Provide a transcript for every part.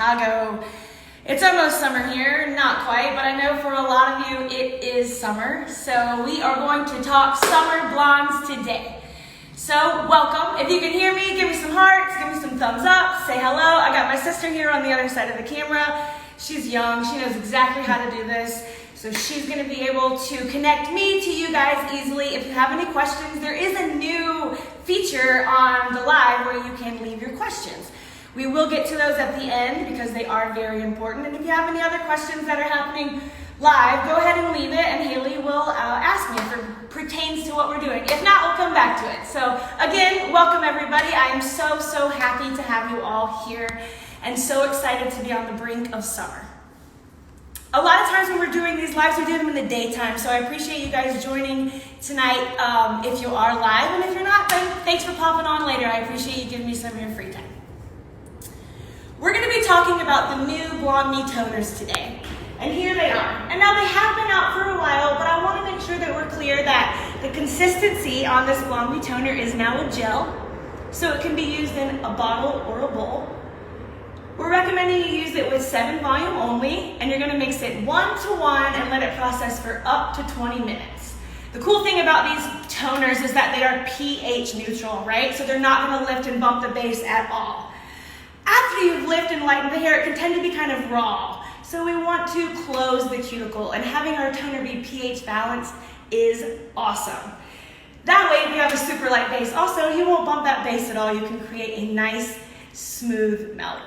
Chicago. It's almost summer here, not quite, but I know for a lot of you it is summer. So we are going to talk summer blondes today. So welcome. If you can hear me, give me some hearts, give me some thumbs up, say hello. I got my sister here on the other side of the camera. She's young, she knows exactly how to do this. So she's gonna be able to connect me to you guys easily. If you have any questions, there is a new feature on the live where you can leave your questions. We will get to those at the end because they are very important. And if you have any other questions that are happening live, go ahead and leave it and Haley will ask me if it pertains to what we're doing. If not, we'll come back to it. So again, welcome everybody. I am so happy to have you all here and so excited to be on the brink of summer. A lot of times when we're doing these lives, we do them in the daytime, so I appreciate you guys joining tonight if you are live, and if you're not, then thanks for popping on later. I appreciate you giving me some of your free time. We're going to be talking about the new BLONDME toners today, and here they are. And now they have been out for a while, but I want to make sure that we're clear that the consistency on this BLONDME toner is now a gel, so it can be used in a bottle or a bowl. We're recommending you use it with 7 volume only, and you're gonna mix it 1-to-1 and let it process for up to 20 minutes. The cool thing about these toners is that they are pH neutral, right? So they're not gonna lift and bump the base at all. After you've lifted and lightened the hair, it can tend to be kind of raw. So we want to close the cuticle, and having our toner be pH balanced is awesome. That way, if you have a super light base also, you won't bump that base at all. You can create a nice, smooth melt.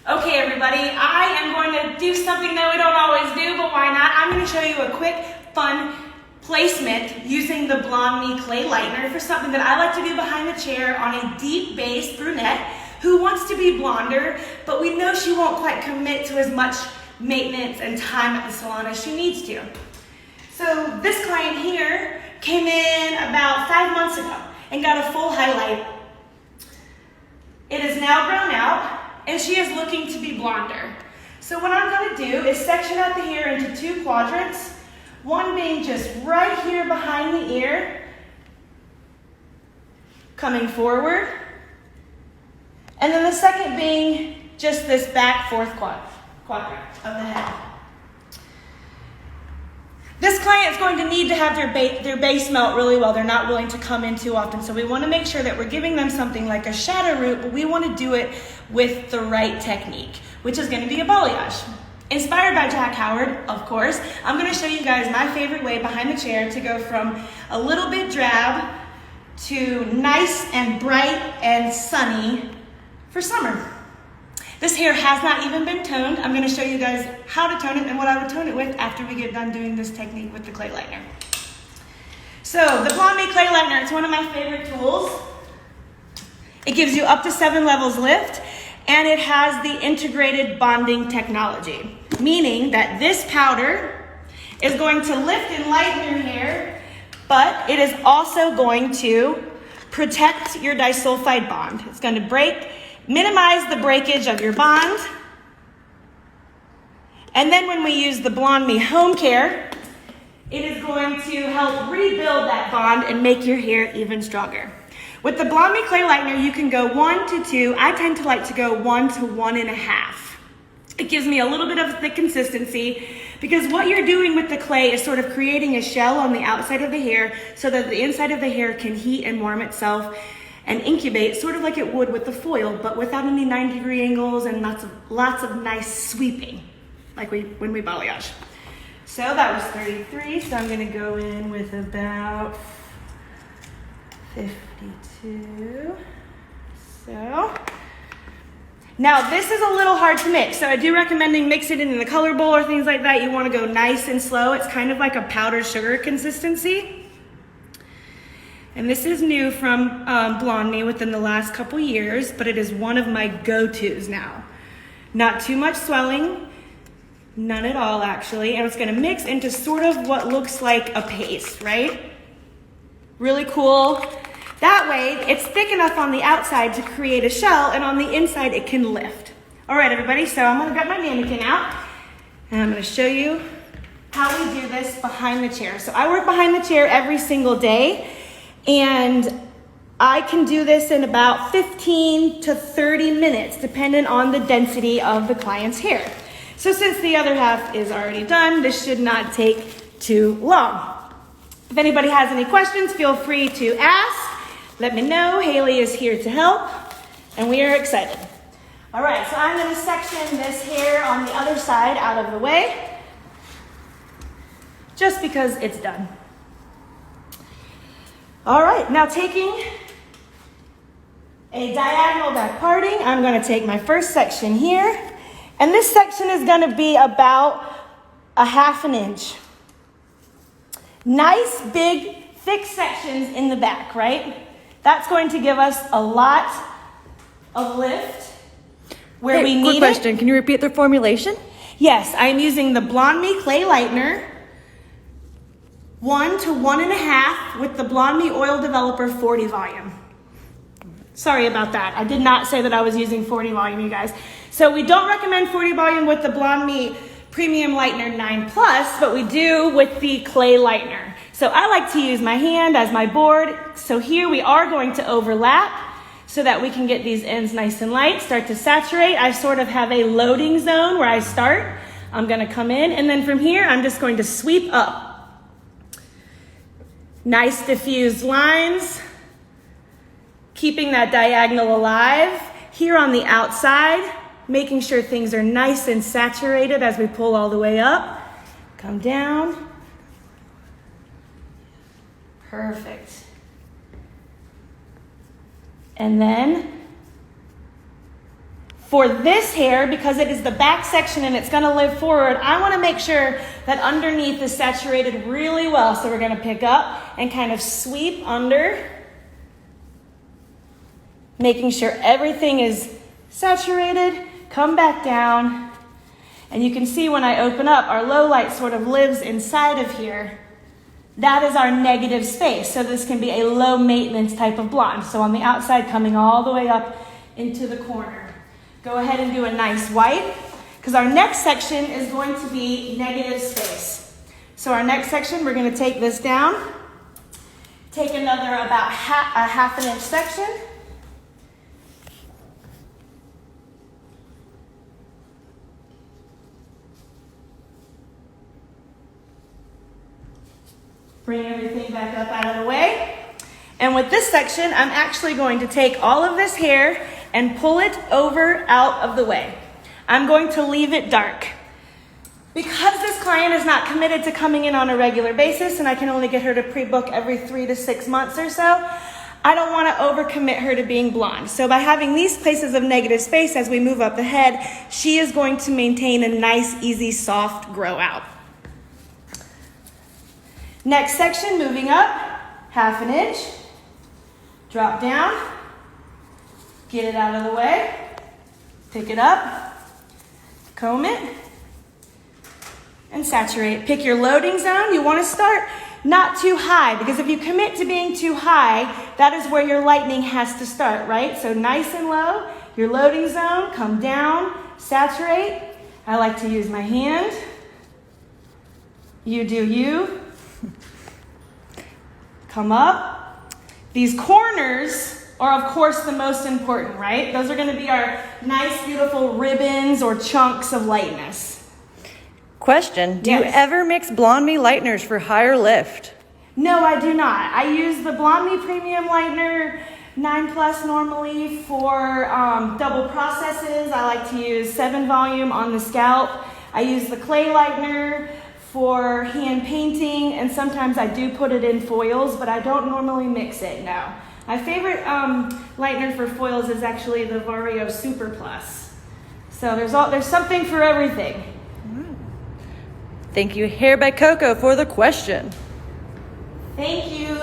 Okay, everybody, I am going to do something that we don't always do, but why not? I'm going to show you a quick, fun placement using the BLONDME Clay Lightener for something that I like to do behind the chair on a deep base brunette who wants to be blonder, but we know she won't quite commit to as much maintenance and time at the salon as she needs to. So this client here came in about 5 months ago and got a full highlight. It is now grown out, and she is looking to be blonder. So what I'm gonna do is section out the hair into 2 quadrants, one being just right here behind the ear, coming forward, and then the second being just this back 4th quadrant of the head. This client is going to need to have their base melt really well. They're not willing to come in too often, so we want to make sure that we're giving them something like a shadow root, but we want to do it with the right technique, which is going to be a balayage. Inspired by Jack Howard, of course, I'm going to show you guys my favorite way behind the chair to go from a little bit drab to nice and bright and sunny for summer. This hair has not even been toned. I'm going to show you guys how to tone it and what I would tone it with after we get done doing this technique with the clay lightener. So the BLONDME Clay Lightener, it's one of my favorite tools. It gives you up to 7 levels lift, and it has the integrated bonding technology, meaning that this powder is going to lift and lighten your hair, but it is also going to protect your disulfide bond. It's going to minimize the breakage of your bond. And then when we use the BLONDME Home Care, it is going to help rebuild that bond and make your hair even stronger. With the BLONDME Clay Lightener, you can go 1 to 2. I tend to like to go 1 to 1.5. It gives me a little bit of thick consistency because what you're doing with the clay is sort of creating a shell on the outside of the hair so that the inside of the hair can heat and warm itself and incubate sort of like it would with the foil, but without any 90-degree angles and lots of nice sweeping, like when we balayage. So that was 33, so I'm gonna go in with about 52. So, now this is a little hard to mix, so I do recommend mix it in the color bowl or things like that. You wanna go nice and slow. It's kind of like a powdered sugar consistency. And this is new from BLONDME within the last couple years, but it is one of my go-tos now. Not too much swelling, none at all actually, and it's gonna mix into sort of what looks like a paste, right? Really cool. That way, it's thick enough on the outside to create a shell, and on the inside it can lift. All right, everybody, so I'm gonna grab my mannequin out, and I'm gonna show you how we do this behind the chair. So I work behind the chair every single day, and I can do this in about 15 to 30 minutes, depending on the density of the client's hair. So since the other half is already done, this should not take too long. If anybody has any questions, feel free to ask. Let me know. Haley is here to help, and we are excited. All right, so I'm going to section this hair on the other side out of the way, just because it's done. All right, now taking a diagonal back parting, I'm going to take my first section here, and this section is going to be about a 1/2 inch. Nice, big, thick sections in the back, right? That's going to give us a lot of lift where we need it. Quick question, can you repeat the formulation? Yes, I'm using the BLONDME Clay Lightener, 1 to 1.5 with the BLONDME Oil Developer 40 volume. Sorry about that. I did not say that I was using 40 volume, you guys. So we don't recommend 40 volume with the BLONDME Premium Lightener 9 Plus, but we do with the Clay Lightener. So I like to use my hand as my board. So here we are going to overlap so that we can get these ends nice and light, start to saturate. I sort of have a loading zone where I start. I'm gonna come in, and then from here, I'm just going to sweep up. Nice diffused lines, keeping that diagonal alive. Here on the outside, making sure things are nice and saturated as we pull all the way up. Come down. Perfect. And then for this hair, because it is the back section and it's gonna live forward, I wanna make sure that underneath is saturated really well. So we're gonna pick up and kind of sweep under, making sure everything is saturated. Come back down, and you can see when I open up, our low light sort of lives inside of here. That is our negative space, so this can be a low maintenance type of blonde. So on the outside, coming all the way up into the corner. Go ahead and do a nice wipe, because our next section is going to be negative space. So our next section, we're gonna take this down, take another about a 1/2 inch section, bring everything back up out of the way. And with this section, I'm actually going to take all of this hair and pull it over out of the way. I'm going to leave it dark. Because this client is not committed to coming in on a regular basis, and I can only get her to pre-book every 3 to 6 months or so, I don't want to overcommit her to being blonde. So by having these places of negative space as we move up the head, she is going to maintain a nice, easy, soft grow out. Next section, moving up, 1/2 inch, drop down, get it out of the way, pick it up, comb it, and saturate. Pick your loading zone. You want to start not too high, because if you commit to being too high, that is where your lightening has to start, right? So nice and low, your loading zone, come down, saturate. I like to use my hand. You do you. Come up. These corners are, of course, the most important, right? Those are going to be our nice, beautiful ribbons or chunks of lightness. Question, do you ever mix BLONDME lighteners for higher lift? No, I do not. I use the BLONDME Premium Lightener 9 Plus normally for double processes. I like to use 7 volume on the scalp. I use the Clay Lightener for hand painting, and sometimes I do put it in foils, but I don't normally mix it, no. My favorite lightener for foils is actually the Vario Super Plus. So there's something for everything. Thank you, Hair by Coco, for the question. Thank you.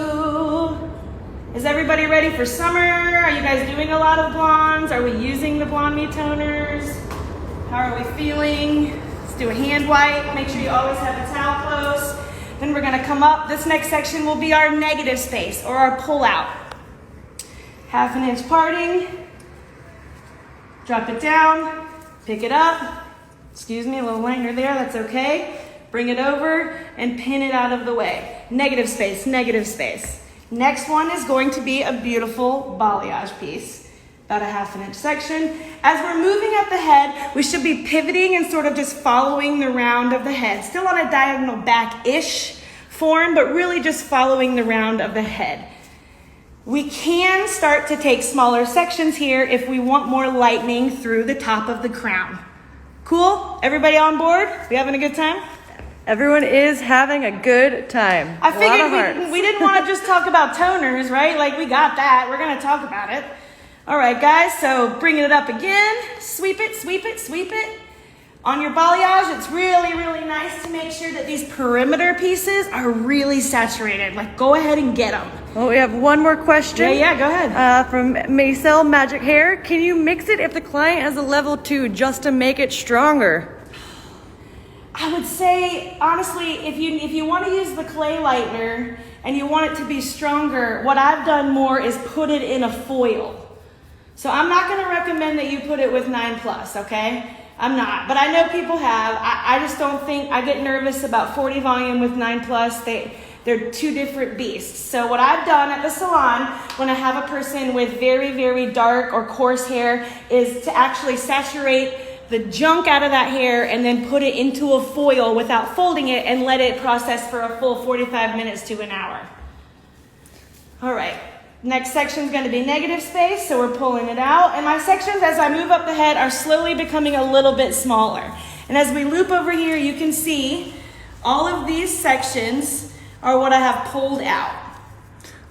Is everybody ready for summer? Are you guys doing a lot of blondes? Are we using the BLONDME toners? How are we feeling? Do a hand wipe. Make sure you always have a towel close. Then we're gonna come up. This next section will be our negative space or our pull out. 1/2 inch parting. Drop it down, pick it up. Excuse me, a little lightener there, that's okay. Bring it over and pin it out of the way. Negative space, negative space. Next one is going to be a beautiful balayage piece, about a 1/2 inch section. As we're moving up the head, we should be pivoting and sort of just following the round of the head. Still on a diagonal back-ish form, but really just following the round of the head. We can start to take smaller sections here if we want more lightening through the top of the crown. Cool? Everybody on board? We having a good time? Everyone is having a good time. I figured we didn't want to just talk about toners, right? Like, we got that. We're going to talk about it. All right, guys, so bringing it up again. Sweep it, sweep it, sweep it. On your balayage, it's really, really nice to make sure that these perimeter pieces are really saturated. Like, go ahead and get them. Well, we have one more question. Yeah, go ahead. From Maisel Magic Hair. Can you mix it if the client has a level 2 just to make it stronger? I would say, honestly, if you want to use the clay lightener and you want it to be stronger, what I've done more is put it in a foil. So I'm not going to recommend that you put it with 9+, okay? I'm not, but I know people have. I just don't think, I get nervous about 40 volume with 9+. They're two different beasts. So what I've done at the salon when I have a person with very, very dark or coarse hair is to actually saturate the junk out of that hair and then put it into a foil without folding it and let it process for a full 45 minutes to an hour. All right, next section is going to be negative space, so we're pulling it out. And my sections, as I move up the head, are slowly becoming a little bit smaller. And as we loop over here, you can see all of these sections are what I have pulled out.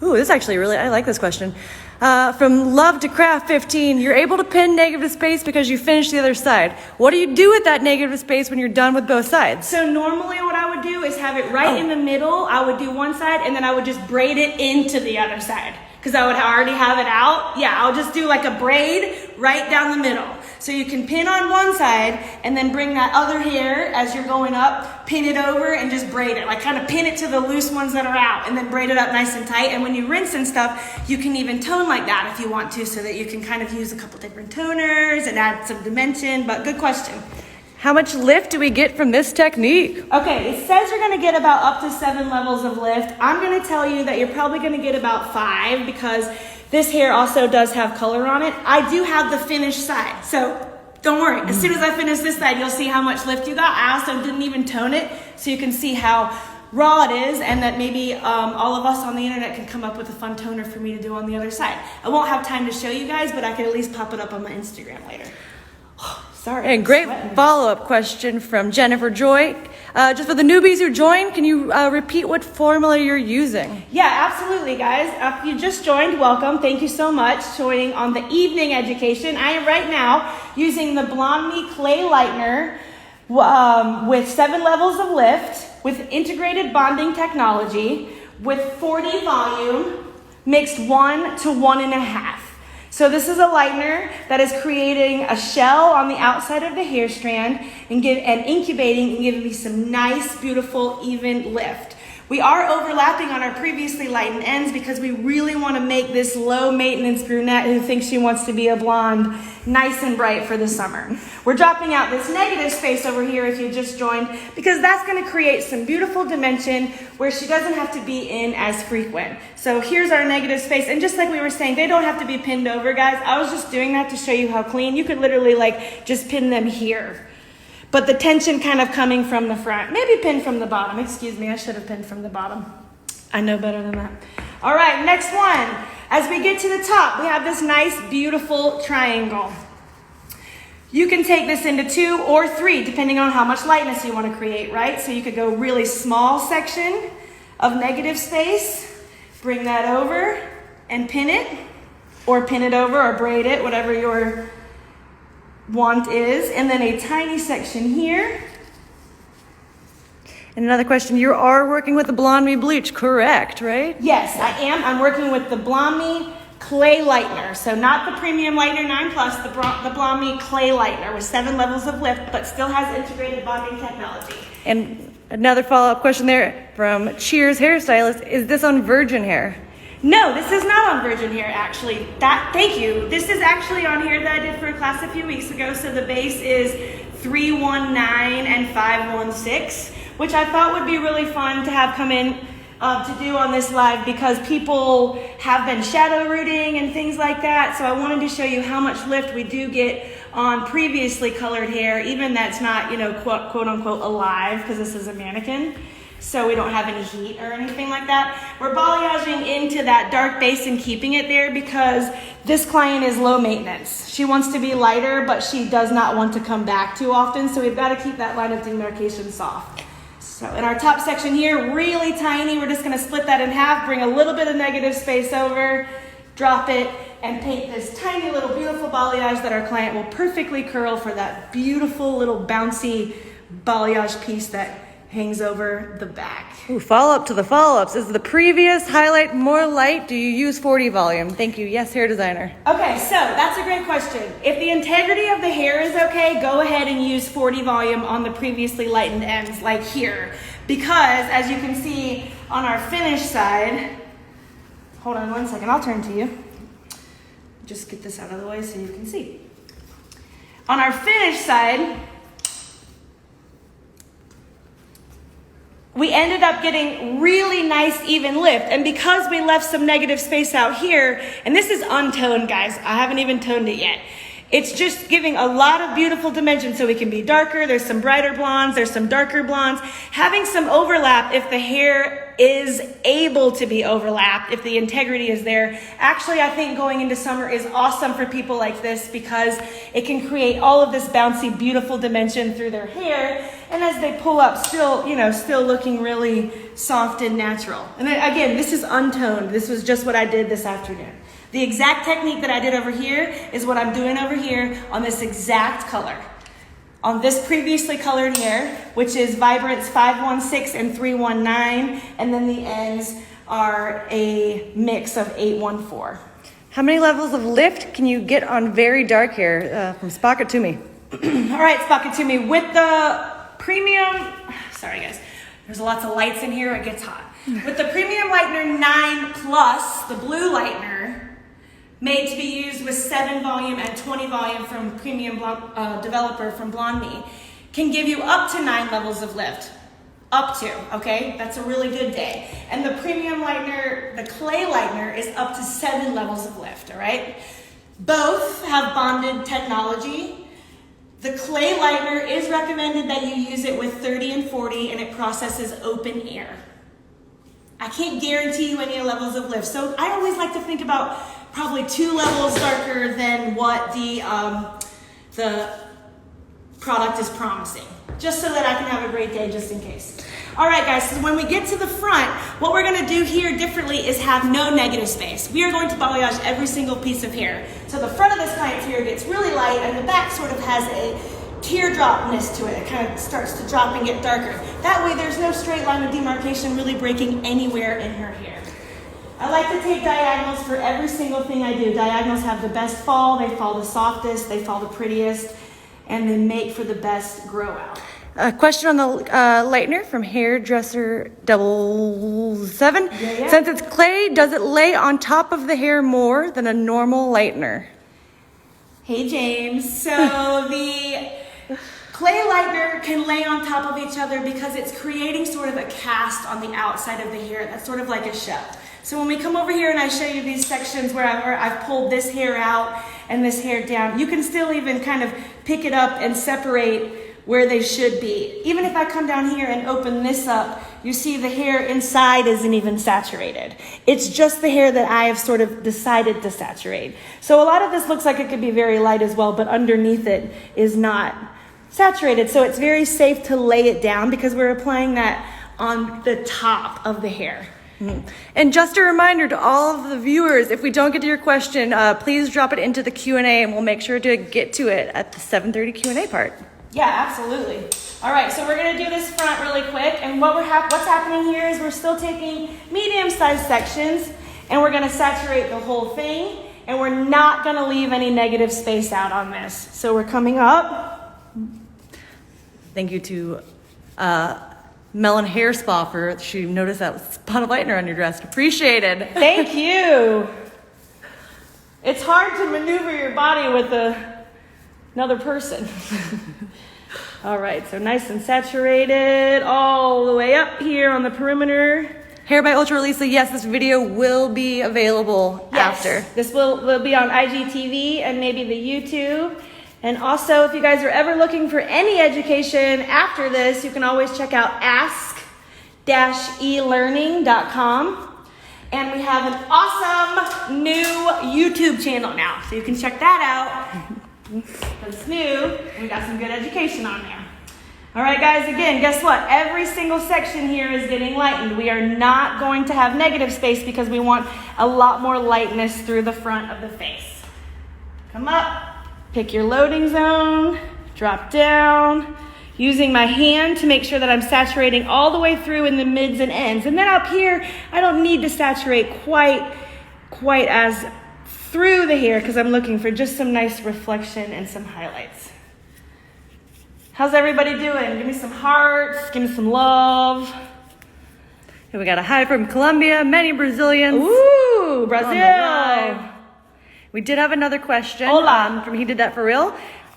Ooh, this is actually really, I like this question. From Love to Craft 15, you're able to pin negative space because you finished the other side. What do you do with that negative space when you're done with both sides? So normally what I would do is have it right in the middle. I would do one side and then I would just braid it into the other side because I would already have it out. Yeah, I'll just do like a braid right down the middle. So you can pin on one side and then bring that other hair as you're going up, pin it over and just braid it. Like kind of pin it to the loose ones that are out and then braid it up nice and tight. And when you rinse and stuff, you can even tone like that if you want to so that you can kind of use a couple different toners and add some dimension. But good question. How much lift do we get from this technique? Okay, it says you're gonna get about up to 7 levels of lift. I'm gonna tell you that you're probably gonna get about 5 because this hair also does have color on it. I do have the finished side, so don't worry. As soon as I finish this side, you'll see how much lift you got. I also didn't even tone it, so you can see how raw it is and that maybe all of us on the internet can come up with a fun toner for me to do on the other side. I won't have time to show you guys, but I can at least pop it up on my Instagram later. Sorry. And great follow-up question from Jennifer Joy. Just for the newbies who joined, can you repeat what formula you're using? Yeah, absolutely, guys. If you just joined, welcome. Thank you so much for joining on the evening education. I am right now using the BLONDME Clay Lightener with 7 levels of lift, with integrated bonding technology, with 40 volume, mixed 1 to 1.5. So this is a lightener that is creating a shell on the outside of the hair strand and incubating and giving me some nice, beautiful, even lift. We are overlapping on our previously lightened ends because we really want to make this low maintenance brunette who thinks she wants to be a blonde nice and bright for the summer. We're dropping out this negative space over here if you just joined because that's going to create some beautiful dimension where she doesn't have to be in as frequent. So here's our negative space, and just like we were saying, they don't have to be pinned over, guys. I was just doing that to show you how clean. You could literally like just pin them here. But the tension kind of coming from the front. Maybe pin from the bottom. Excuse me, I should have pinned from the bottom. I know better than that. All right, next one. As we get to the top, we have this nice, beautiful triangle. You can take this into 2 or 3, depending on how much lightness you want to create, right? So you could go really small section of negative space, bring that over and pin it, or pin it over or braid it, whatever your want is, and then a tiny section here. And another question, you are working with the BLONDME bleach, correct, right? Yes, I am. I'm working with the BLONDME Clay Lightener. So not the premium Lightener 9+, the BLONDME Clay Lightener with 7 levels of lift, but still has integrated bonding technology. And another follow-up question there from Cheers Hairstylist, is this on virgin hair? No, this is not on virgin hair, actually. Thank you. This is actually on hair that I did for a class a few weeks ago. So the base is 319 and 516, which I thought would be really fun to have come in to do on this live because people have been shadow rooting and things like that. So I wanted to show you how much lift we do get on previously colored hair, even that's not, you know, quote unquote alive, because this is a mannequin. So we don't have any heat or anything like that. We're balayaging into that dark base and keeping it there because this client is low maintenance. She wants to be lighter, but she does not want to come back too often. So we've got to keep that line of demarcation soft. So in our top section here, really tiny, we're just gonna split that in half, bring a little bit of negative space over, drop it, and paint this tiny little beautiful balayage that our client will perfectly curl for that beautiful little bouncy balayage piece that hangs over the back. Ooh, follow-up to the follow-ups. Is the previous highlight more light? Do you use 40 volume? Thank you. Yes, hair designer. Okay, so that's a great question. If the integrity of the hair is okay, go ahead and use 40 volume on the previously lightened ends like here. Because as you can see on our finish side, hold on one second, I'll turn to you. Just get this out of the way so you can see. On our finish side, we ended up getting really nice even lift. And because we left some negative space out here, and this is untoned, guys, I haven't even toned it yet. It's just giving a lot of beautiful dimension so we can be darker. There's some brighter blondes, there's some darker blondes. Having some overlap if the hair is able to be overlapped, if the integrity is there. Actually, I think going into summer is awesome for people like this because it can create all of this bouncy, beautiful dimension through their hair. And as they pull up, still, you know, still looking really soft and natural. And then, again, this is untoned. This was just what I did this afternoon. The exact technique that I did over here is what I'm doing over here on this exact color. On this previously colored hair, which is Vibrance 516 and 319, and then the ends are a mix of 814. How many levels of lift can you get on very dark hair? From Spocket to me. All right, Spocket to me. With the premium, sorry guys, there's lots of lights in here, it gets hot. With the Premium Lightener 9 Plus, the blue Lightener, made to be used with 7 volume and 20 volume from premium developer from BLONDME, can give you up to 9 levels of lift. Up to, okay? That's a really good day. And the Premium Lightener, the Clay Lightener, is up to 7 levels of lift, all right? Both have bonded technology. The Clay Lightener is recommended that you use it with 30 and 40, and it processes open air. I can't guarantee you any levels of lift, so I always like to think about probably 2 levels darker than what the product is promising, just so that I can have a great day just in case. All right, guys, so when we get to the front, what we're gonna do here differently is have no negative space. We are going to balayage every single piece of hair. So the front of this client's hair gets really light, and the back sort of has a teardropness to it. It kind of starts to drop and get darker. That way there's no straight line of demarcation really breaking anywhere in her hair. I like to take diagonals for every single thing I do. Diagonals have the best fall, they fall the softest, they fall the prettiest, and they make for the best grow out. A question on the lightener from Hairdresser 777. Yeah. Since it's clay, does it lay on top of the hair more than a normal lightener? Hey James, so the clay lightener can lay on top of each other because it's creating sort of a cast on the outside of the hair that's sort of like a shell. So when we come over here and I show you these sections where I've pulled this hair out and this hair down, you can still even kind of pick it up and separate where they should be. Even if I come down here and open this up, you see the hair inside isn't even saturated. It's just the hair that I have sort of decided to saturate. So a lot of this looks like it could be very light as well, but underneath it is not saturated. So it's very safe to lay it down because we're applying that on the top of the hair. Mm-hmm. And just a reminder to all of the viewers, if we don't get to your question, please drop it into the Q&A and we'll make sure to get to it at the 7:30 Q&A part. Yeah, absolutely. All right, so we're gonna do this front really quick, and what's happening here is we're still taking medium-sized sections, and we're gonna saturate the whole thing, and we're not gonna leave any negative space out on this. So we're coming up. Thank you to Melon Hair Spa for, she noticed that spot of lightener on your dress. Appreciated. Thank you. It's hard to maneuver your body with another person. All right, so nice and saturated all the way up here on the perimeter. Hair by Ultra Lisa, yes, this video will be available after. This will be on IGTV and maybe the YouTube. And also, if you guys are ever looking for any education after this, you can always check out ask-elearning.com. And we have an awesome new YouTube channel now, so you can check that out. It's new. We got some good education on there. All right, guys, again, guess what? Every single section here is getting lightened. We are not going to have negative space because we want a lot more lightness through the front of the face. Come up, pick your loading zone, drop down, using my hand to make sure that I'm saturating all the way through in the mids and ends. And then up here, I don't need to saturate quite as through the hair because I'm looking for just some nice reflection and some highlights. How's everybody doing? Give me some hearts, give me some love. And we got a hi from Colombia, many Brazilians. Ooh, Brazil. We did have another question. Hola. From He Did That For Real.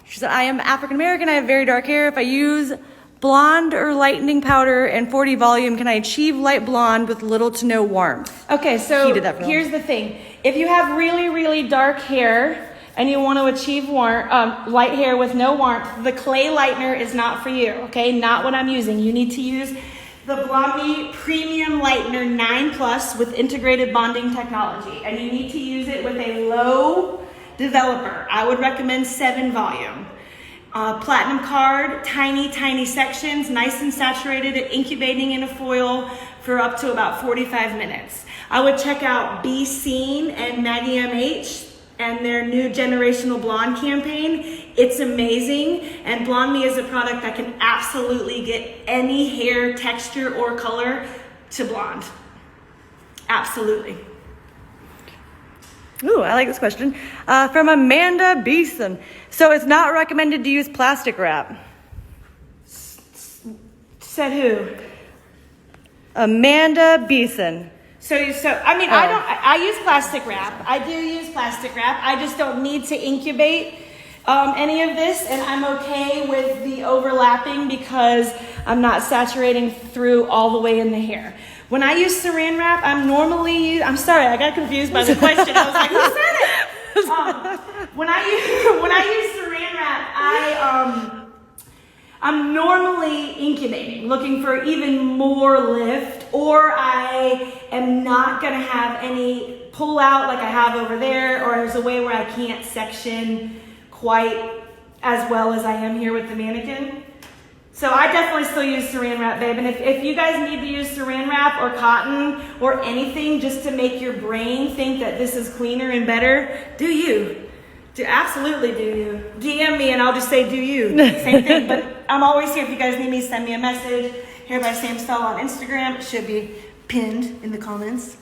She said, I am African American, I have very dark hair. If I use blonde or lightening powder and 40 volume, can I achieve light blonde with little to no warmth? Okay, so here's the thing. If you have really, really dark hair and you want to achieve light hair with no warmth, the Clay Lightener is not for you, okay? Not what I'm using. You need to use the BLONDME Premium Lightener 9 Plus with integrated bonding technology. And you need to use it with a low developer. I would recommend 7 volume. Platinum card, tiny sections, nice and saturated and incubating in a foil for up to about 45 minutes. I would check out Be Seen and Maggie MH and their new Generational Blonde campaign. It's amazing. And BLONDME is a product that can absolutely get any hair texture or color to blonde. Absolutely. Ooh, I like this question. From Amanda Beeson. So it's not recommended to use plastic wrap. Said who? Amanda Beeson. I use plastic wrap. I do use plastic wrap. I just don't need to incubate any of this, and I'm okay with the overlapping because I'm not saturating through all the way in the hair. When I use Saran wrap, I'm sorry, I got confused by the question. I was like, who said it? When I use Saran wrap, I'm normally incubating, looking for even more lift, or I am not gonna have any pull out like I have over there, or there's a way where I can't section quite as well as I am here with the mannequin. So I definitely still use Saran wrap, babe. And if you guys need to use Saran wrap or cotton or anything just to make your brain think that this is cleaner and better, do you. Absolutely do you. DM me and I'll just say do you. Same thing, but I'm always here if you guys need me. Send me a message. Hair by Sam Stahl on Instagram. It should be pinned in the comments.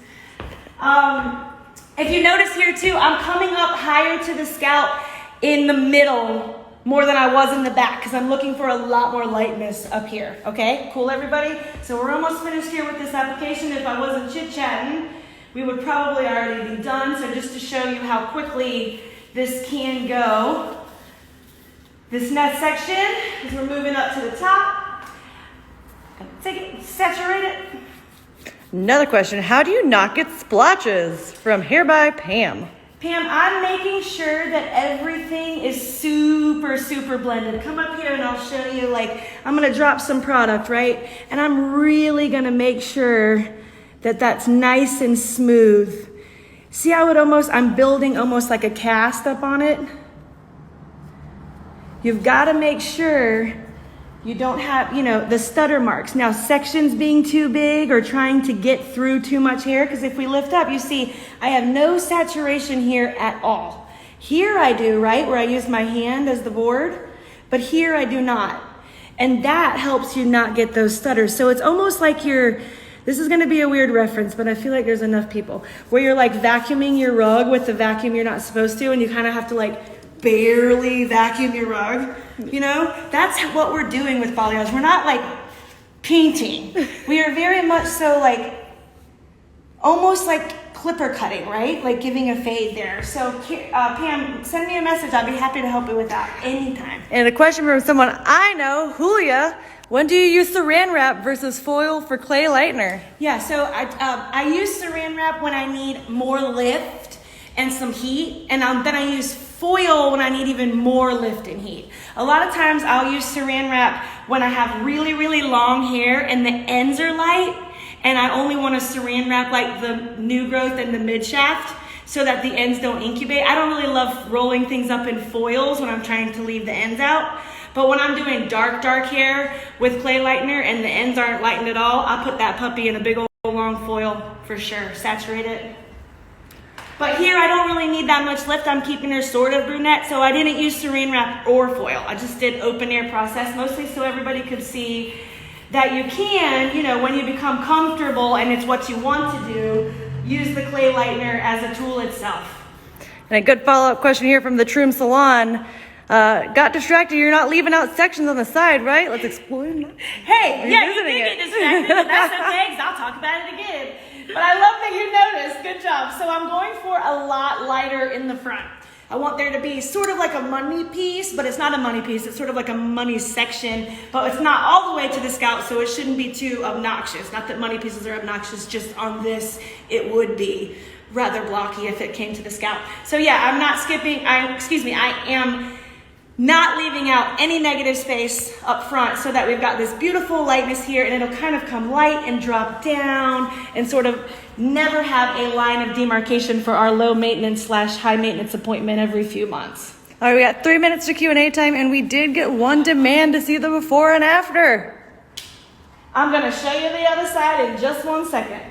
If you notice here too, I'm coming up higher to the scalp in the middle more than I was in the back because I'm looking for a lot more lightness up here. Okay, cool everybody? So we're almost finished here with this application. If I wasn't chit-chatting, we would probably already be done. So just to show you how quickly this can go, this next section, as we're moving up to the top, take it, saturate it. Another question, how do you not get splotches? From Hair by Pam. Pam, I'm making sure that everything is super blended. Come up here and I'll show you, I'm gonna drop some product, right? And I'm really gonna make sure that that's nice and smooth. See how I'm building almost like a cast up on it? You've gotta make sure you don't have, the stutter marks. Now, sections being too big or trying to get through too much hair, because if we lift up, you see, I have no saturation here at all. Here I do, right, where I use my hand as the board, but here I do not. And that helps you not get those stutters. So it's almost like this is gonna be a weird reference, but I feel like there's enough people, where you're vacuuming your rug with the vacuum you're not supposed to, and you kind of have to barely vacuum your rug, That's what we're doing with balayage. We're not painting. We are very much so almost like clipper cutting, right? Giving a fade there. So Pam, send me a message. I'll be happy to help you with that anytime. And a question from someone I know, Julia. When do you use Saran wrap versus foil for clay lightener? Yeah, so I use Saran wrap when I need more lift and some heat, and then I use foil when I need even more lift and heat. A lot of times I'll use Saran wrap when I have really, really long hair and the ends are light, and I only want to Saran wrap like the new growth and the mid shaft so that the ends don't incubate. I don't really love rolling things up in foils when I'm trying to leave the ends out. But when I'm doing dark hair with clay lightener and the ends aren't lightened at all, I'll put that puppy in a big old long foil for sure, saturate it. But here I don't really need that much lift. I'm keeping her sort of brunette, so I didn't use Saran wrap or foil. I just did open air process, mostly so everybody could see that you can, you know, when you become comfortable and it's what you want to do, use the clay lightener as a tool itself. And a good follow-up question here from the Troom Salon. Got distracted. You're not leaving out sections on the side, right? Let's explore. Hey, yeah, you did get distracted, but that's okay, because I'll talk about it again. But I love that you noticed. Good job. So I'm going for a lot lighter in the front. I want there to be sort of like a money piece, but it's not a money piece. It's sort of like a money section, but it's not all the way to the scalp, so it shouldn't be too obnoxious. Not that money pieces are obnoxious, just on this, it would be rather blocky if it came to the scalp. So yeah, I'm not skipping, I am not leaving out any negative space up front so that we've got this beautiful lightness here, and it'll kind of come light and drop down and sort of never have a line of demarcation for our low maintenance / high maintenance appointment every few months. All right, we got 3 minutes to Q&A time, and we did get one demand to see the before and after. I'm gonna show you the other side in just 1 second.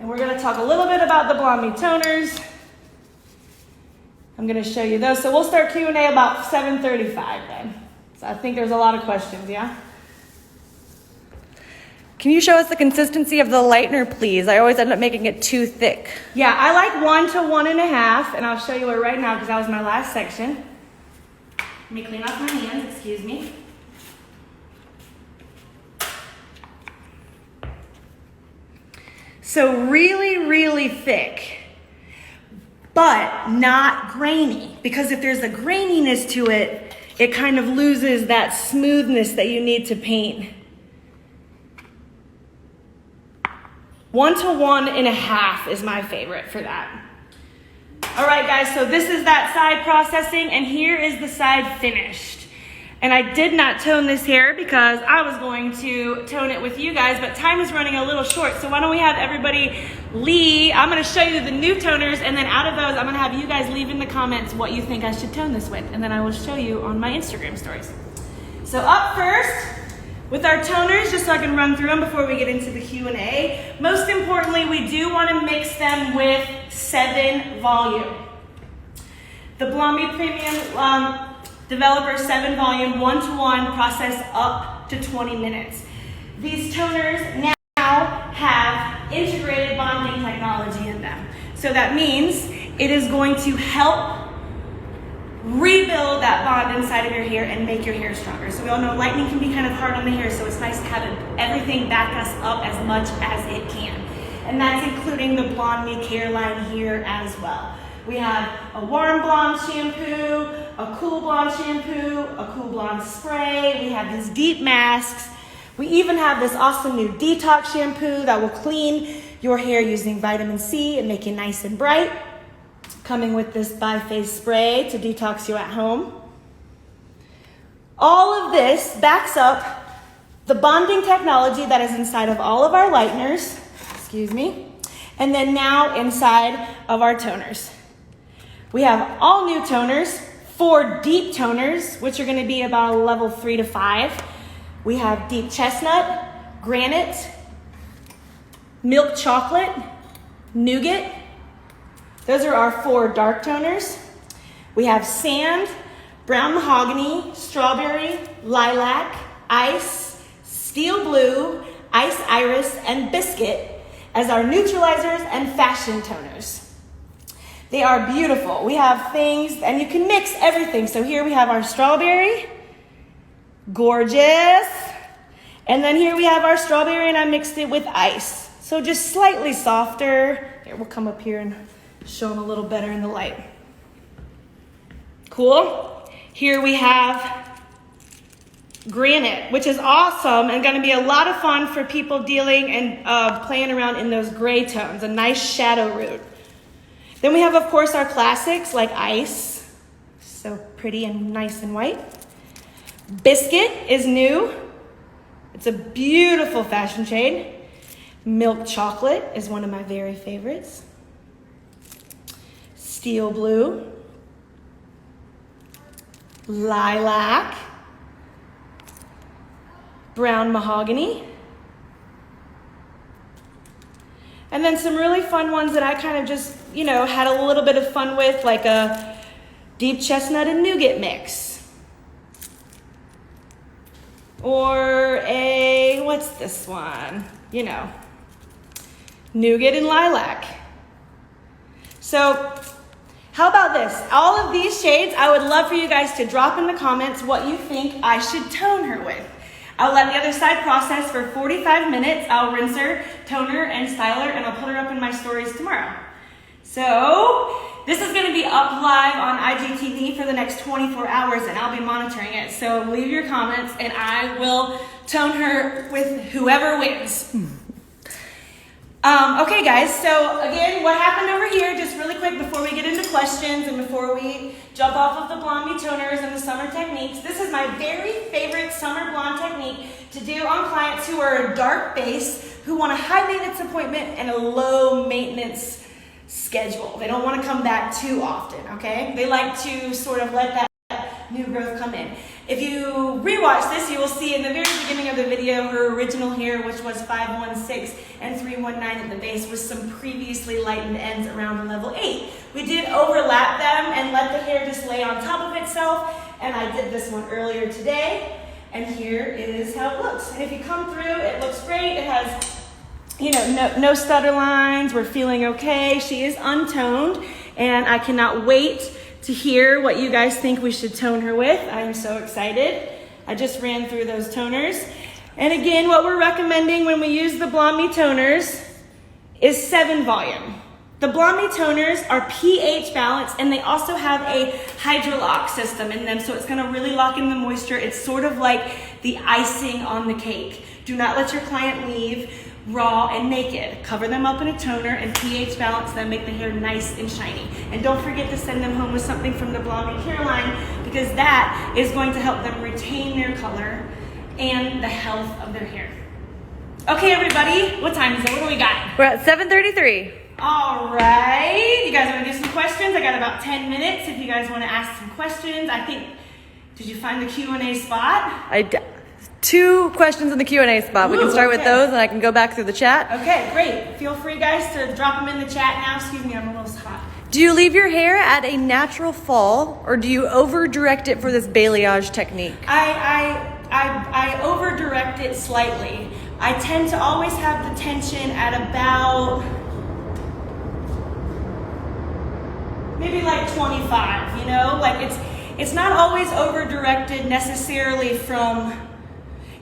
And we're gonna talk a little bit about the BLONDME toners. I'm gonna show you those. So we'll start Q&A about 7:35 then. So I think there's a lot of questions, yeah? Can you show us the consistency of the lightener, please? I always end up making it too thick. Yeah, I like 1 to 1.5, and I'll show you it right now because that was my last section. Let me clean off my hands, excuse me. So really, really thick, but not grainy, because if there's a graininess to it, it kind of loses that smoothness that you need to paint. 1 to 1.5 is my favorite for that. All right, guys, so this is that side processing, and here is the side finished. And I did not tone this hair because I was going to tone it with you guys, but time is running a little short. So why don't we have everybody I'm gonna show you the new toners, and then out of those, I'm gonna have you guys leave in the comments what you think I should tone this with, and then I will show you on my Instagram stories. So up first, with our toners, just so I can run through them before we get into the Q&A, most importantly, we do wanna mix them with 7 volume. The BLONDME Premium Developer 7 volume 1 to 1 process up to 20 minutes. These toners now have integrated bonding technology in them. So that means it is going to help rebuild that bond inside of your hair and make your hair stronger. So we all know lightening can be kind of hard on the hair, so it's nice to have everything back us up as much as it can. And that's including the BLONDME care line here as well. We have a warm blonde shampoo, a cool blonde shampoo, a cool blonde spray. We have these deep masks. We even have this awesome new detox shampoo that will clean your hair using vitamin C and make you nice and bright. Coming with this bi-phase spray to detox you at home. All of this backs up the bonding technology that is inside of all of our lighteners, and then now inside of our toners. We have all new toners, 4 deep toners, which are gonna be about a level 3 to 5. We have deep chestnut, granite, milk chocolate, nougat. Those are our 4 dark toners. We have sand, brown mahogany, strawberry, lilac, ice, steel blue, ice iris, and biscuit as our neutralizers and fashion toners. They are beautiful. We have things, and you can mix everything. So here we have our strawberry, gorgeous. And then here we have our strawberry, and I mixed it with ice. So just slightly softer. Here, we'll come up here and show them a little better in the light. Cool. Here we have Granite, which is awesome and going to be a lot of fun for people dealing and playing around in those gray tones, a nice shadow root. Then we have, of course, our classics like Ice, so pretty and nice and white. Biscuit is new. It's a beautiful fashion shade. Milk Chocolate is one of my very favorites. Steel Blue. Lilac. Brown Mahogany. And then some really fun ones that I kind of just, you know, had a little bit of fun with, like a Deep Chestnut and Nougat mix. Or a, what's this one? You know, Nougat and Lilac. So how about this? All of these shades, I would love for you guys to drop in the comments what you think I should tone her with. I'll let the other side process for 45 minutes. I'll rinse her, tone her, and style her, and I'll put her up in my stories tomorrow. So this is gonna be up live on IGTV for the next 24 hours, and I'll be monitoring it. So leave your comments, and I will tone her with whoever wins. Okay guys, so again, what happened over here, just really quick before we get into questions and before we jump off of the BLONDME toners and the summer techniques, this is my very favorite summer blonde technique to do on clients who are a dark base, who want a high maintenance appointment and a low maintenance schedule. They don't want to come back too often, okay? They like to sort of let that new growth come in. If you rewatch this, you will see in the very beginning of the video her original hair, which was 516 and 319 at the base, with some previously lightened ends around level 8. We did overlap them and let the hair just lay on top of itself, and I did this one earlier today, and here is how it looks. And if you come through, it looks great. It has, you know, no stutter lines. We're feeling okay. She is untoned, and I cannot wait to hear what you guys think we should tone her with. I am so excited. I just ran through those toners. And again, what we're recommending when we use the BLONDME toners is 7 volume. The BLONDME toners are pH balanced, and they also have a hydrolock system in them, so it's gonna really lock in the moisture. It's sort of like the icing on the cake. Do not let your client leave raw and naked. Cover them up in a toner and pH balance them, make the hair nice and shiny. And don't forget to send them home with something from the BLONDME care line, because that is going to help them retain their color and the health of their hair. Okay, everybody, what time is it? What do we got? We're at 7:33. All right, you guys want to do some questions? I got about 10 minutes if you guys want to ask some questions. I think, did you find the Q&A spot? 2 questions in the Q&A spot. We can start with those, and I can go back through the chat. Okay, great. Feel free, guys, to drop them in the chat now. Excuse me, I'm a little hot. Do you leave your hair at a natural fall, or do you over-direct it for this balayage technique? I over-direct it slightly. I tend to always have the tension at about maybe like 25, you know? Like it's not always over-directed necessarily from,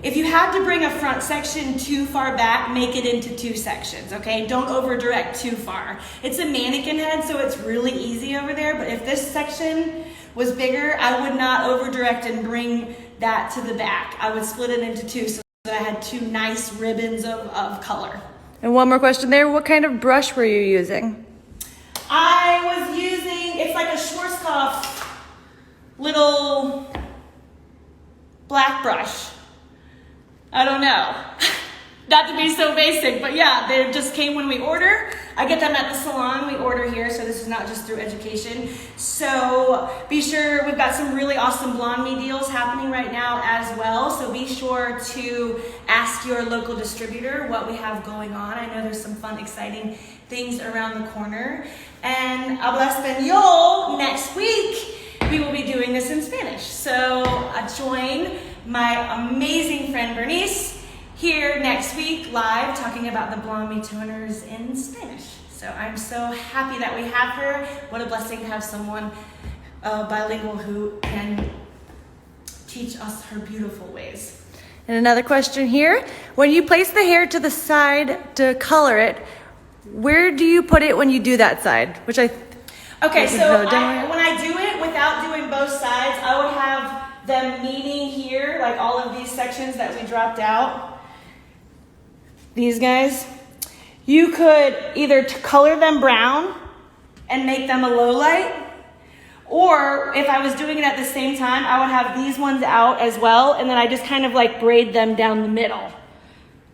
if you have to bring a front section too far back, make it into 2 sections, okay? Don't over-direct too far. It's a mannequin head, so it's really easy over there, but if this section was bigger, I would not over-direct and bring that to the back. I would split it into 2 so that I had 2 nice ribbons of color. And one more question there. What kind of brush were you using? I was using, it's like a Schwarzkopf little black brush. I don't know. Not to be so basic, but yeah, they just came when we order. I get them at the salon. We order here, so this is not just through education. So be sure, we've got some really awesome BLONDME deals happening right now as well. So be sure to ask your local distributor what we have going on. I know there's some fun, exciting things around the corner. And habla español, next week, we will be doing this in Spanish. So join my amazing friend Bernice here next week live talking about the BLONDME toners in Spanish. So I'm so happy that we have her. What a blessing to have someone bilingual who can teach us her beautiful ways. And another question here. When you place the hair to the side to color it, where do you put it when you do that side? Which I Okay, so when I do it without doing both sides, I would have them meeting here, like all of these sections that we dropped out, these guys, you could either color them brown and make them a low light, or if I was doing it at the same time, I would have these ones out as well, and then I just kind of like braid them down the middle.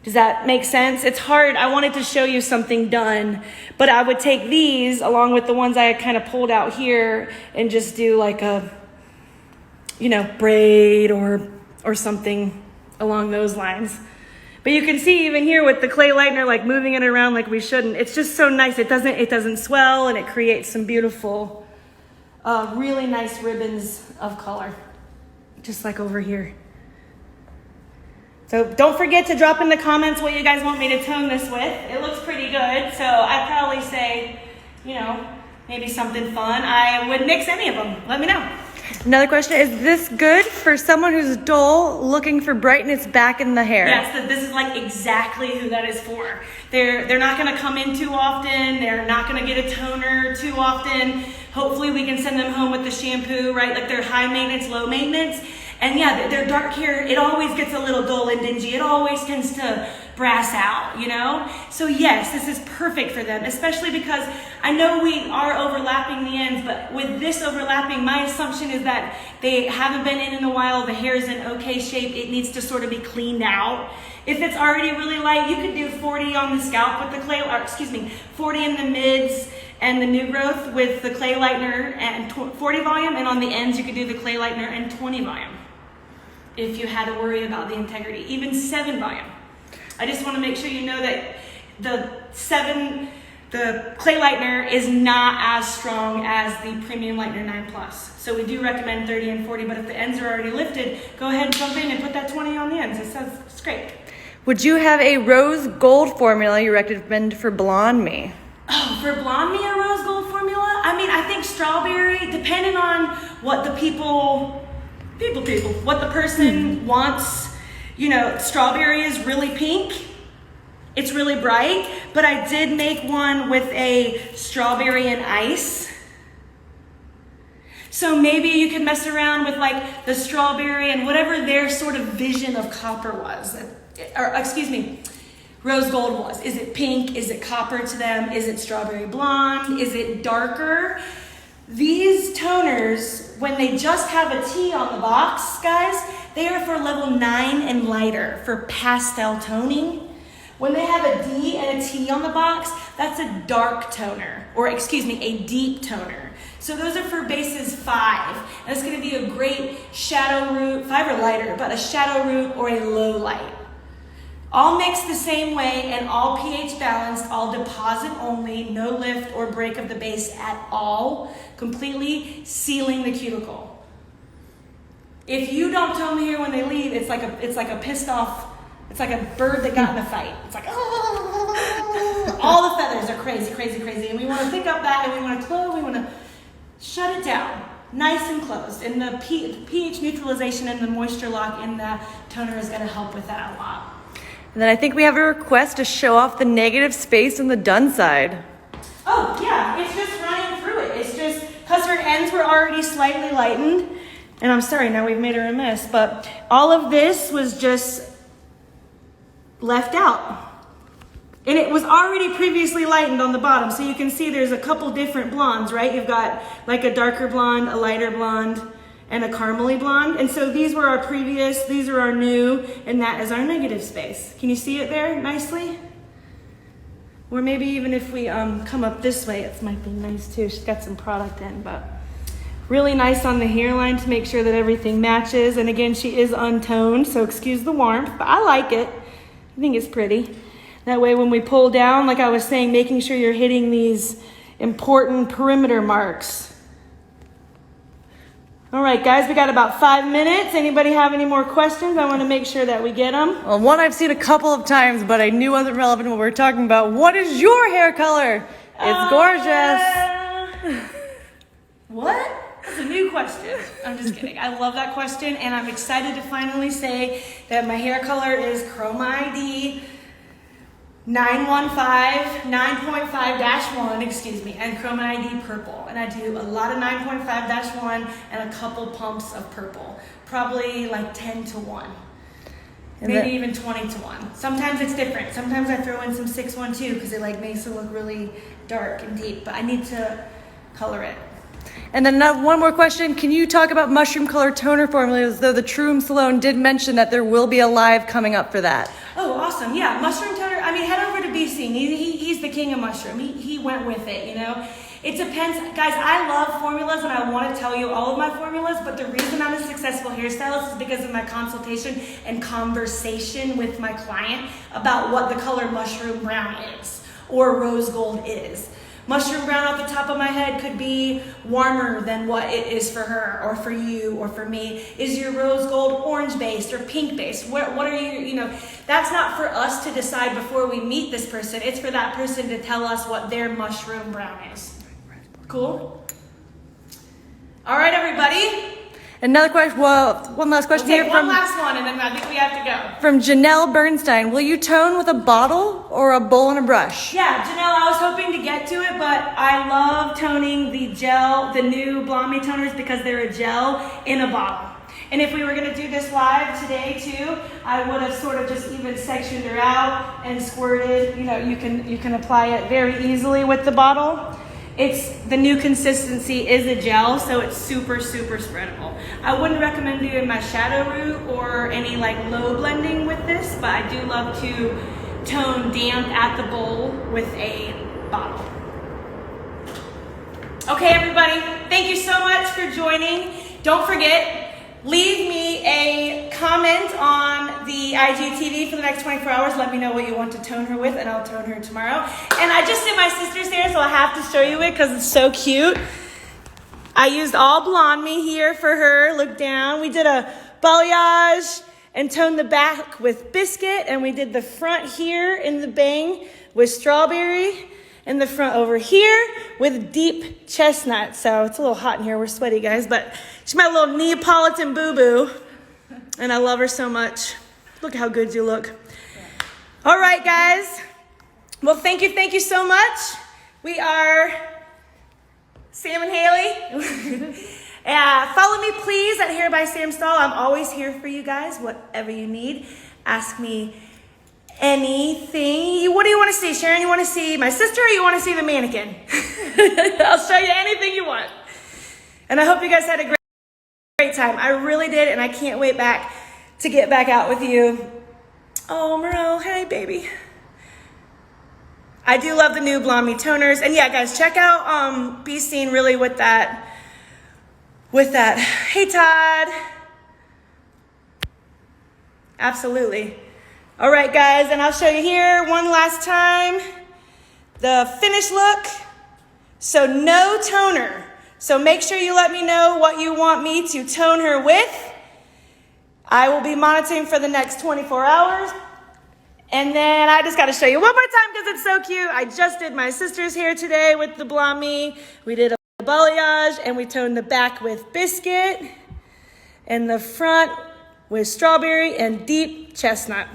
Does that make sense? It's hard. I wanted to show you something done, but I would take these along with the ones I had kind of pulled out here and just do like a, you know, braid or something along those lines. But you can see even here with the clay lightener, like moving it around like we shouldn't. It's just so nice. It doesn't swell, and it creates some beautiful, really nice ribbons of color, just like over here. So don't forget to drop in the comments what you guys want me to tone this with. It looks pretty good, so I'd probably say, you know, maybe something fun. I would mix any of them. Let me know. Another question, is this good for someone who's dull, looking for brightness back in the hair? Yes, this is like exactly who that is for. They're not gonna come in too often. They're not gonna get a toner too often. Hopefully we can send them home with the shampoo, right? Like they're high maintenance, low maintenance. And yeah, their dark hair, it always gets a little dull and dingy. It always tends to brass out, you know? So yes, this is perfect for them, especially because I know we are overlapping the ends, but with this overlapping, my assumption is that they haven't been in a while, the hair is in okay shape, it needs to sort of be cleaned out. If it's already really light, you could do 40 on the scalp with the clay, or 40 in the mids and the new growth with the clay lightener and 40 volume, and on the ends you could do the clay lightener and 20 volume. If you had to worry about the integrity, even 7 volume. I just want to make sure you know that the clay lightener is not as strong as the premium lightener 9+. So we do recommend 30 and 40, but if the ends are already lifted, go ahead and jump in and put that 20 on the ends. It's great. Would you have a rose gold formula you recommend for BLONDME? Oh, for BLONDME, a rose gold formula? I mean, I think strawberry, depending on what the what the person wants. You know, strawberry is really pink. It's really bright, but I did make one with a strawberry and ice. So maybe you could mess around with like the strawberry and whatever their sort of vision of copper was, or rose gold was. Is it pink? Is it copper to them? Is it strawberry blonde? Is it darker? These toners, when they just have a T on the box, guys, they are for level 9 and lighter for pastel toning. When they have a D and a T on the box, that's a dark toner, or a deep toner. So those are for bases 5. And it's gonna be a great shadow root, 5 or lighter, but a shadow root or a low light. All mixed the same way and all pH balanced, all deposit only, no lift or break of the base at all, completely sealing the cuticle. If you don't tone the hair when they leave, it's like a pissed off, it's like a bird that got in a fight. It's like, oh, all the feathers are crazy, crazy, crazy. And we want to pick up that and we want to shut it down, nice and closed. And the pH neutralization and the moisture lock in the toner is going to help with that a lot. And then I think we have a request to show off the negative space on the done side. Oh yeah, it's just running through it. It's just, because her ends were already slightly lightened, and I'm sorry, now we've made her a mess, but all of this was just left out. And it was already previously lightened on the bottom, so you can see there's a couple different blondes, right? You've got like a darker blonde, a lighter blonde, and a caramely blonde. And so these were our previous, these are our new, and that is our negative space. Can you see it there nicely? Or maybe even if we come up this way, it might be nice too. She's got some product in, but really nice on the hairline to make sure that everything matches. And again, she is untoned, so excuse the warmth, but I like it. I think it's pretty. That way when we pull down, like I was saying, making sure you're hitting these important perimeter marks. All right, guys, we got about 5 minutes. Anybody have any more questions? I want to make sure that we get them. Well, one I've seen a couple of times, but I knew wasn't relevant to what we were talking about. What is your hair color? It's gorgeous. What? That's a new question. I'm just kidding. I love that question, and I'm excited to finally say that my hair color is Chroma ID 9.5-1, excuse me, and Chroma ID purple. And I do a lot of 9.5-1 and a couple pumps of purple. Probably like 10-1. Maybe even 20-1. Sometimes it's different. Sometimes I throw in some 612 because it like makes it look really dark and deep, but I need to color it. And then one more question. Can you talk about mushroom color toner formulas, though the Troom Salon did mention that there will be a live coming up for that? Oh, awesome. Yeah, mushroom toner. I mean, head over to BC. He's the king of mushroom. He went with it, you know. It depends. Guys, I love formulas and I want to tell you all of my formulas, but the reason I'm a successful hairstylist is because of my consultation and conversation with my client about what the color mushroom brown is or rose gold is. Mushroom brown off the top of my head could be warmer than what it is for her or for you or for me. Is your rose gold orange based or pink based? What are you know, that's not for us to decide before we meet this person. It's for that person to tell us what their mushroom brown is. Cool? All right, everybody. Another question, well, one last question here one last one, and then I think we have to go. From Janelle Bernstein. Will you tone with a bottle or a bowl and a brush? Yeah, Janelle, I was hoping to get to it, but I love toning the gel, the new BLONDME toners, because they're a gel in a bottle. And if we were going to do this live today too, I would have sort of just even sectioned her out and squirted. You know, you can apply it very easily with the bottle. It's the new consistency is a gel, so it's super, super spreadable. I wouldn't recommend doing my shadow root or any like low blending with this, but I do love to tone damp at the bowl with a bottle. Okay, everybody, thank you so much for joining. Don't forget, leave me a comment on the IGTV for the next 24 hours. Let me know what you want to tone her with, and I'll tone her tomorrow. And I just did my sister's hair, so I have to show you it because it's so cute. I used all BLONDME here for her. Look down. We did a balayage and toned the back with biscuit, and we did the front here in the bang with strawberry, and the front over here with deep chestnut. So it's a little hot in here. We're sweaty, guys, but she's my little Neapolitan boo-boo, and I love her so much. Look how good you look. All right, guys. Well, thank you so much. We are Sam and Haley. Follow me, please, at Hair by Sam Stahl. I'm always here for you guys, whatever you need. Ask me anything. What do you want to see, Sharon? You want to see my sister or you want to see the mannequin? I'll show you anything you want. And I hope you guys had a great time. I really did, and I can't wait to get back out with you. Oh, Moreau, hey, baby. I do love the new BLONDME toners. And yeah, guys, check out Be Seen really with that. Hey, Todd. Absolutely. All right, guys, and I'll show you here one last time the finished look. So no toner. So make sure you let me know what you want me to tone her with. I will be monitoring for the next 24 hours. And then I just got to show you one more time because it's so cute. I just did my sister's hair today with the BLONDME. We did a balayage, and we toned the back with biscuit and the front with strawberry and deep chestnut.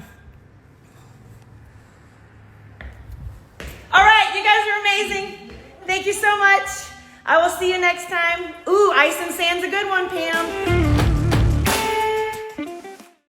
All right, you guys are amazing. Thank you so much. I will see you next time. Ooh, ice and sand's a good one, Pam.